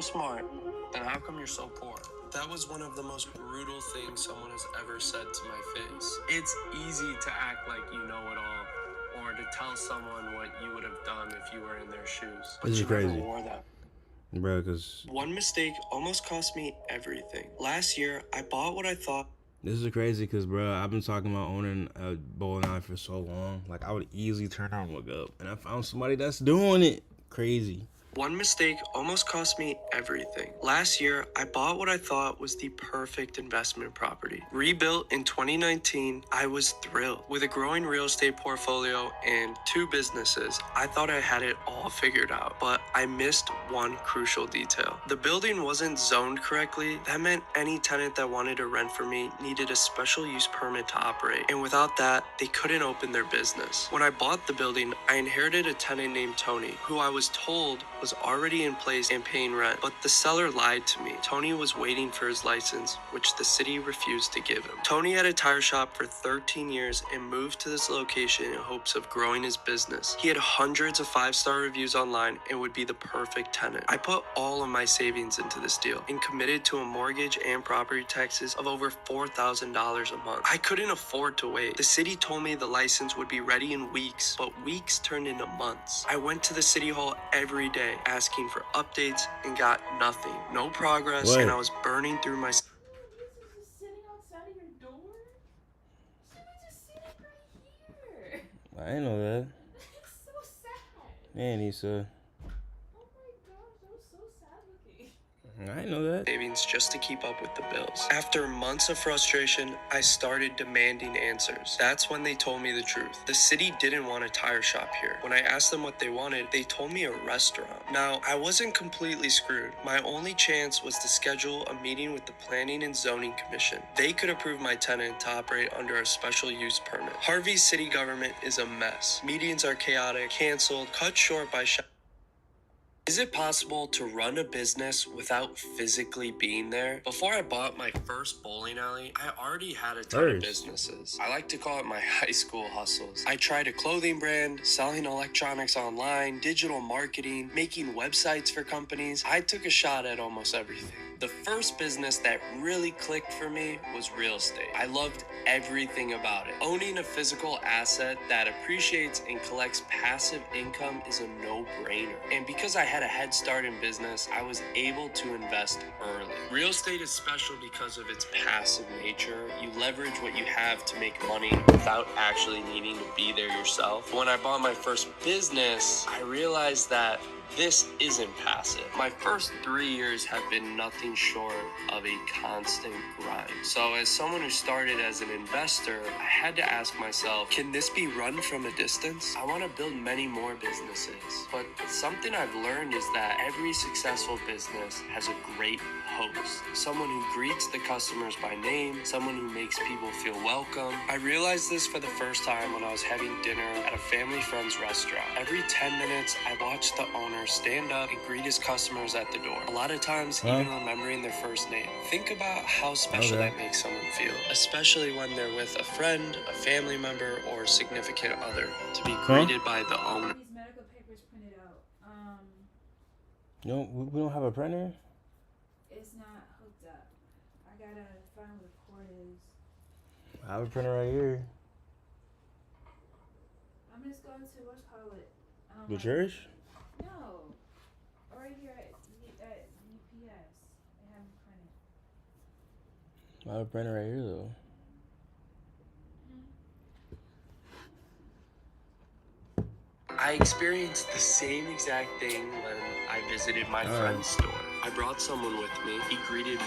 so smart, then how come you're so poor? That was one of the most brutal things someone has ever said to my face. It's easy to act like you know it all, or to tell someone what you would have done if you were in their shoes. But This is you crazy. never wore that. Bro, because One mistake almost cost me everything. Last year, I bought what I thought. this is crazy because, bro, I've been talking about owning a bowling alley for so long. Like, I would easily turn around and look up. And I found somebody that's doing it. Crazy. One mistake almost cost me everything. Last year, I bought what I thought was the perfect investment property. Rebuilt in 2019, I was thrilled. With a growing real estate portfolio and 2 businesses, I thought I had it all figured out, but I missed one crucial detail. The building wasn't zoned correctly. That meant any tenant that wanted to rent from me needed a special use permit to operate, and without that, they couldn't open their business. When I bought the building, I inherited a tenant named Tony, who I was told was already in place and paying rent, but the seller lied to me. Tony was waiting for his license, which the city refused to give him. Tony had a tire shop for 13 years and moved to this location in hopes of growing his business. He had hundreds of 5-star reviews online and would be the perfect tenant. I put all of my savings into this deal and committed to a mortgage and property taxes of over $4,000 a month. I couldn't afford to wait. The city told me the license would be ready in weeks, but weeks turned into months. I went to the city hall every day asking for updates and got nothing. No progress, What? and I was burning through my... Just sitting outside of your door? She was just sitting right here. I didn't know that. It's so sad. Man, Issa. Oh my gosh, that was so sad looking. I didn't know that. savings just to keep up with the bills. After months of frustration, I started demanding answers. That's when they told me the truth. The city didn't want a tire shop here. When I asked them what they wanted, they told me a restaurant. Now, I wasn't completely screwed. My only chance was to schedule a meeting with the Planning and Zoning Commission. They could approve my tenant to operate under a special use permit. Harvey's city government is a mess. Meetings are chaotic, canceled, cut short by Is it possible to run a business without physically being there? Before I bought my first bowling alley, I already had a ton of businesses. I like to call it my high school hustles. I tried a clothing brand, selling electronics online, digital marketing, making websites for companies. I took a shot at almost everything. The first business that really clicked for me was real estate. I loved everything about it. Owning a physical asset that appreciates and collects passive income is a no-brainer. And because I had a head start in business, I was able to invest early. Real estate is special because of its passive nature. You leverage what you have to make money without actually needing to be there yourself. When I bought my first business, I realized that this isn't passive. My first 3 years have been nothing short of a constant grind. So as someone who started as an investor, I had to ask myself, can this be run from a distance? I want to build many more businesses. But something I've learned is that every successful business has a great host. Someone who greets the customers by name, someone who makes people feel welcome. I realized this for the first time when I was having dinner at a family friend's restaurant. Every 10 minutes, I watched the owner stand up and greet his customers at the door. A lot of times, even remembering their first name. Think about how special that makes someone feel, especially when they're with a friend, a family member, or a significant other, to be greeted by the owner. These medical papers printed out. No, we don't have a printer? It's not hooked up. I gotta find where the cord is. I have a printer right here. I'm just going to what's call it. The church? No, right here at UPS. They have it printed. I have a printer right here, though. I experienced the same exact thing when I visited my friend's store. I brought someone with me. He greeted me.